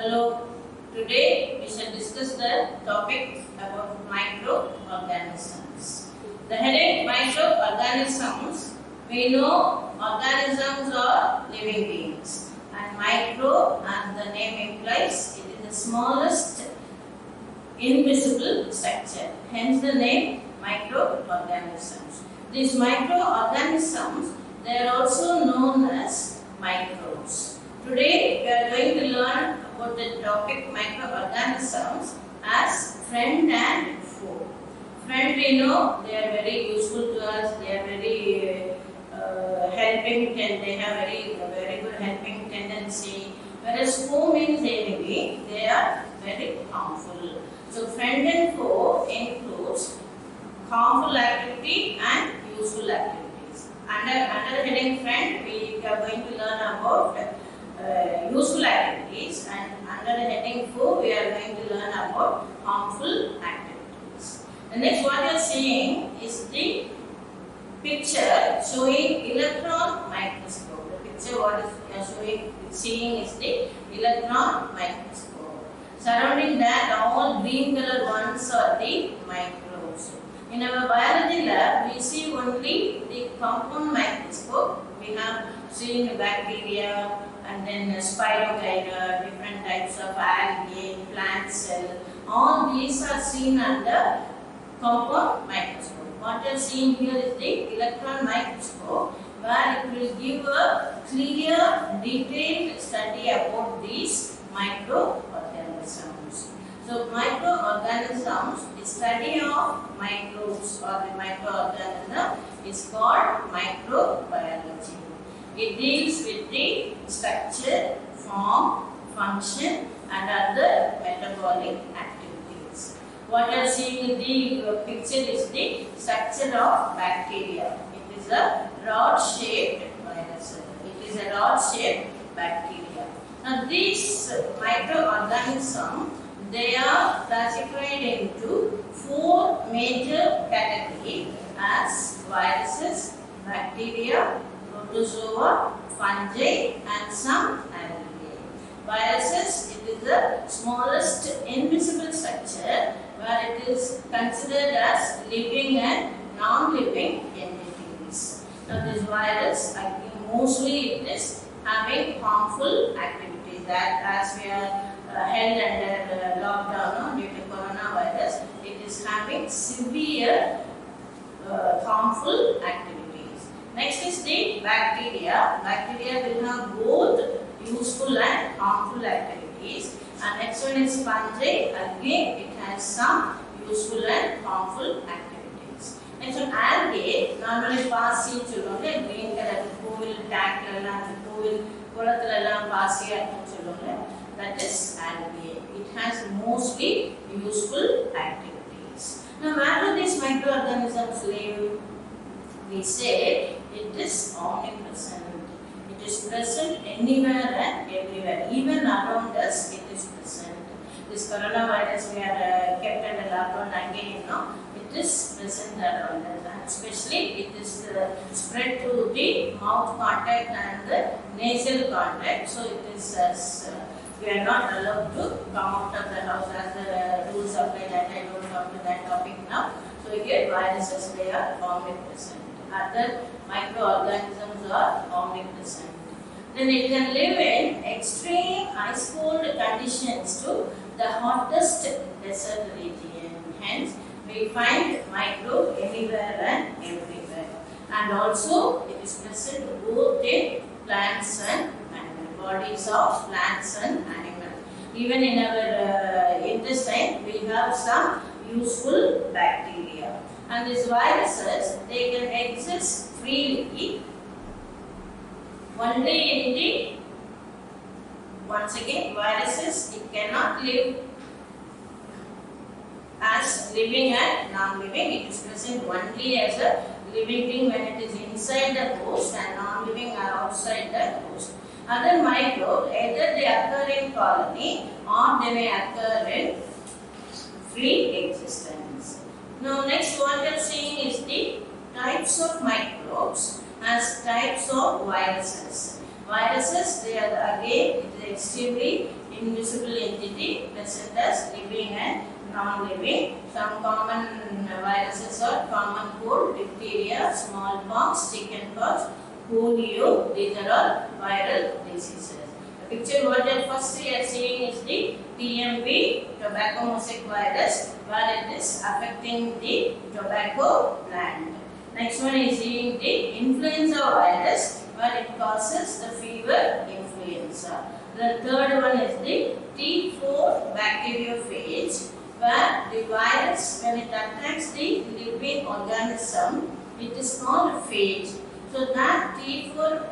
Hello, today we shall discuss the topic about microorganisms. The heading microorganisms, we know organisms are living beings, and micro, as the name implies, it is the smallest invisible structure, hence the name microorganisms. These microorganisms, they are also known as microbes. Today we are going to learn about the topic microorganisms as friend and foe. Friend, we know they are very useful to us, they are very helping, and they have very good helping tendency. Whereas foe means enemy, they are very harmful. So friend and foe includes harmful activity and useful activities. Under the heading friend, we are going to learn about useful activities, and under the heading foe, we are going to learn about harmful activities. The next what you are seeing is the picture showing electron microscope. The picture what you are seeing is the electron microscope. Surrounding that, all green color ones are the microbes. In our biology lab, we see only the compound microscope. We have seen bacteria and then spirogyra, different types of algae, plant cell. All these are seen under compound microscope. What you are seeing here is the electron microscope, where it will give a clear, detailed study about these microorganisms. So microorganisms, the study of microbes or the microorganism is called microbiology. It deals with the structure, form, function and other metabolic activities. What you are seeing in the picture is the structure of bacteria. It is a rod-shaped virus. It is a rod-shaped bacteria. Now these microorganisms, they are classified into four major categories as viruses, bacteria, protozoa, fungi and some algae. Viruses, it is the smallest invisible structure where it is considered as living and non-living entities. Now this virus, I think mostly it is having harmful activities, that as we are held under lockdown due to coronavirus, it is having severe harmful activities. Next is the bacteria. Bacteria will have both useful and harmful activities. And next one is fungi. Again, it has some useful and harmful activities. Next one, algae. Normally pass seed சொல்லுவாங்க, green color கோவில் tank எல்லாம் கோவில் குளத்துல எல்லாம் பாசியா இருக்குன்னு சொல்லுவாங்க. That is algae. It has mostly useful activities. Now, where do these microorganisms live? We say it is omnipresent. It is present anywhere and everywhere. Even around us, it is present. This coronavirus, we are kept under lockdown again, it is present around us. And especially, it is spread through the mouth contact and the nasal contact. So, it is we are not allowed to come out of the house as the rules apply. That I don't come to that topic now. So, again, viruses, they are omnipresent. Other microorganisms are omnipresent. Then it can live in extreme ice cold conditions to the hottest desert region. Hence, we find microbe anywhere and everywhere. And also, it is present both in plants and animals, bodies of plants and animals. Even in our intestine, we have some useful bacteria. And these viruses, they can exist freely only in the, once again, viruses, it cannot live as living and non-living. It is present only as a living thing when it is inside the host and non-living outside the host. Other microbes, either they occur in colony or they may occur in free existence. Now next what you are seeing is the types of microbes as types of viruses. Viruses, they are again, it is extremely invisible entity present as living and non-living. Some common viruses are common cold, diphtheria, smallpox, chickenpox, polio. These are all viral diseases. The picture what you first are seeing is the TMV, tobacco mosaic virus, where it is affecting the tobacco plant. Next one is seeing the influenza virus, where it causes the fever influenza. The third one is the T4 bacteriophage, where the virus, when it attacks the living organism, it is called a phage. So that T4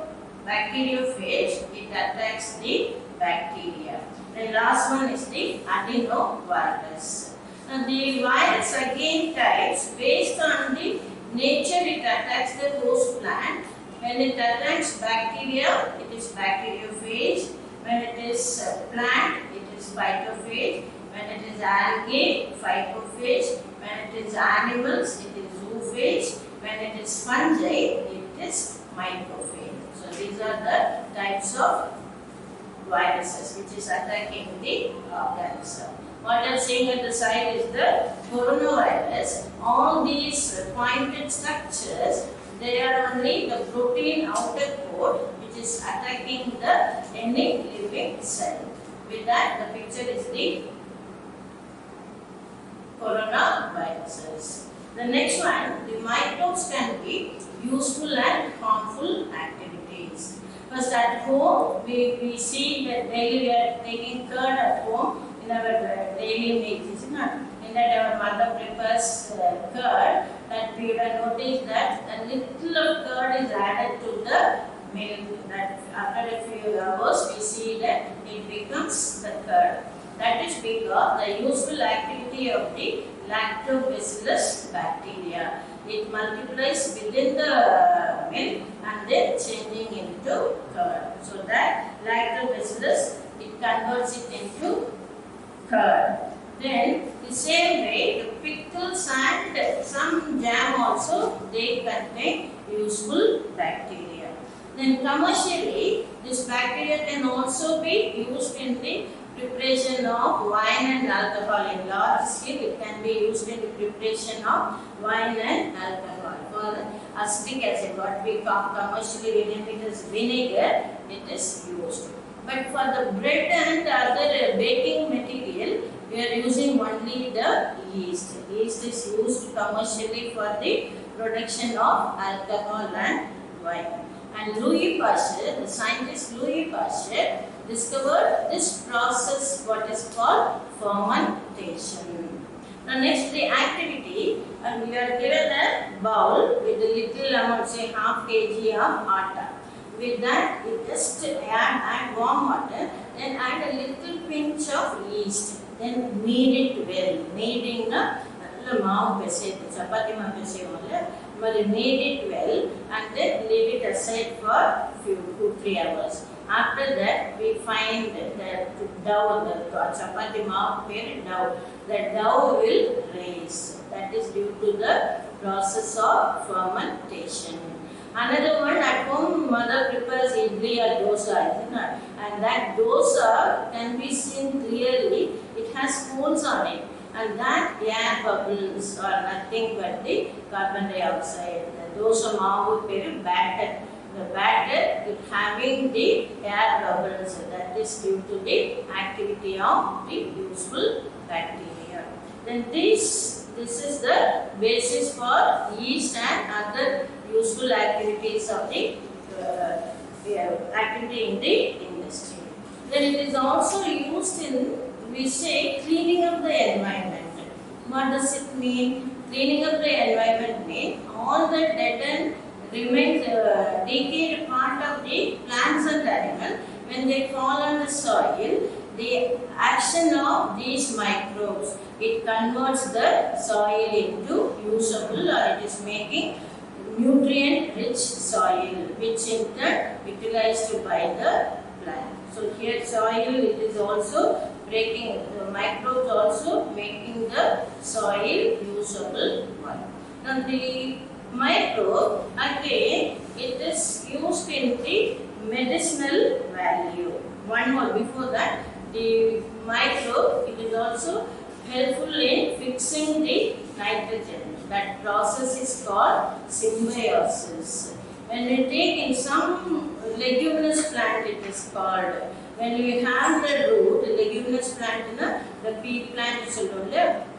bacteriophage, it attacks the bacteria. The last one is the adenovirus. Now the virus again types based on the nature it attacks the host plant. When it attacks bacteria, it is bacteriophage. When it is plant, it is phytophage. When it is algae, phycophage. When it is animals, it is zoophage. When it is fungi, it is microphage. So these are the types of viruses which is attacking the organism. What I am saying at the side is the coronavirus. All these pointed structures, they are only the protein outer coat which is attacking the any living cell. With that, the picture is the coronaviruses. The next one, the microbes can be useful and harmful activities. First, at home, we see that daily we are taking curd at home in our daily meals. In that our mother prepares curd, that we will notice that a little of curd is added to the milk. That after a few hours, we see that it becomes the curd. That is because the useful activity of the lactobacillus bacteria. It multiplies within the milk and then changing into curd. So that lactobacillus, it converts it into curd. Then the same way the pickles and some jam also, they contain useful bacteria. Then commercially, this bacteria can also be used in the preparation of wine and alcohol. In large scale, it can be used in the preparation of wine and alcohol. For acetic acid, what we call commercially it is vinegar, it is used. But for the bread and other baking material, we are using only the yeast. Yeast is used commercially for the production of alcohol and wine. And Louis Pasteur, the scientist Louis Pasteur, discovered this process, what is called fermentation. Now next, the activity, and we are given a bowl with a little amount, say half kg of atta. With that, you just add warm water, then add a little pinch of yeast, then knead it well. Kneading the maavu pesayum, chapati maavu pesayum, but knead it well and then leave it aside for 2-3 hours. After that, we find the dough, the chapati maavu dough. The dough will rise. That is due to the process of fermentation. Another one, at home, mother prepares idli or dosa, isn't it? And that dosa can be seen clearly. It has holes on it. And that air bubbles are nothing but the carbon dioxide. The dosa maavu peru batter. The batter is having the air bubbles. That is due to the activity of the useful bacteria. Then this is the basis for yeast and other useful activities of the activity in the industry. Then it is also used in, we say, cleaning of the environment. What does it mean? Cleaning of the environment means all the dead and remains decayed part of the plants and animals, when they fall on the soil, the action of these microbes, it converts the soil into usable, or it is making nutrient rich soil, which in turn utilized by the plant. So here soil, it is also breaking, the microbes also making the soil usable one. Now the microbe, again, it is used in the medicinal value. One more before that, the microbe, it is also helpful in fixing the nitrogen. That process is called symbiosis. When we take in some leguminous plant, it is called. When we have the root, the leguminous plant, the pea plant,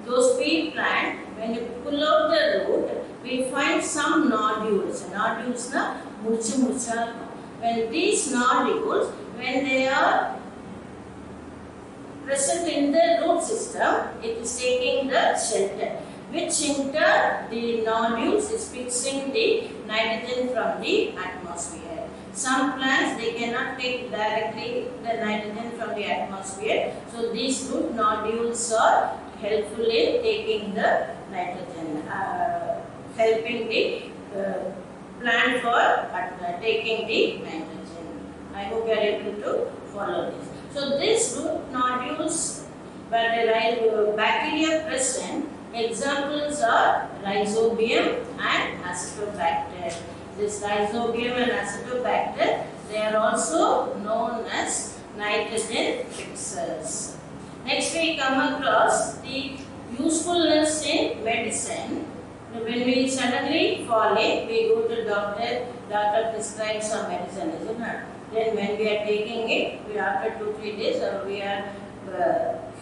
those pea plant, when you pull out the root, we find some nodules. Nodules, when these nodules, when they are present in the root system, it is taking the shelter, which in turn the nodules is fixing the nitrogen from the atmosphere. Some plants, they cannot take directly the nitrogen from the atmosphere, so these root nodules are helpful in taking the nitrogen, helping the plant for taking the nitrogen. I hope you are able to follow this. So these root nodules, where the bacteria present, examples are rhizobium and acetobacter. This rhizobium and acetobacter, they are also known as nitrogen fixers. Next we come across the usefulness in medicine. When we suddenly fall ill, we go to doctor prescribes some medicine, isn't it? Then when we are taking it, after 2-3 days, we are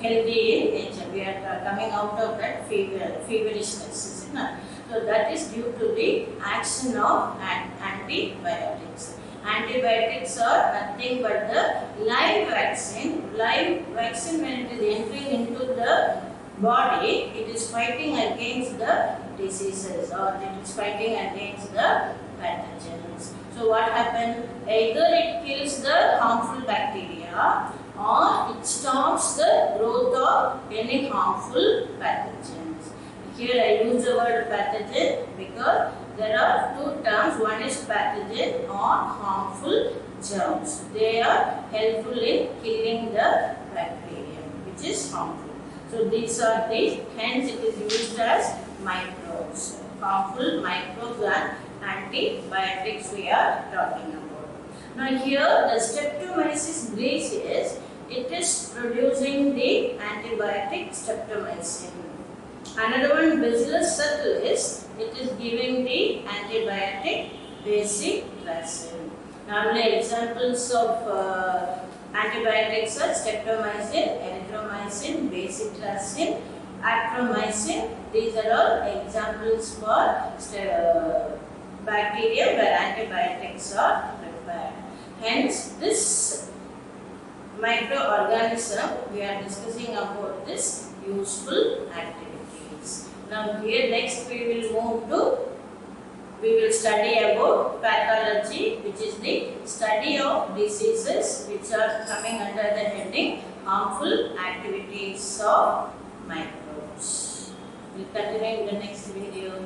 healthy in nature. We are coming out of that feverishness, isn't it? So that is due to the action of antibiotics. Antibiotics are nothing but the live vaccine. Live vaccine, when it is entering into the body, it is fighting against the diseases, or it is fighting against the pathogens. So what happens? Either it kills the harmful bacteria, or it stops the growth of any harmful pathogens. Here I use the word pathogen because there are two terms. One is pathogen or harmful germs. They are helpful in killing the bacteria, which is harmful. So these are the, hence it is used as microbes. Harmful microbes and antibiotics we are talking about. Now here the Streptomyces gracilis, it is producing the antibiotic streptomycin. Another one, Bacillus subtilis, it is giving the antibiotic vasopressin. Normally examples of antibiotics are streptomycin, erythromycin, vasopressin, actromycin. These are all examples for bacteria where antibiotics are required. Hence, this microorganism, we are discussing about this useful activities. Now here next we will study about pathology, which is the study of diseases which are coming under the heading harmful activities of microbes. We will continue in the next video.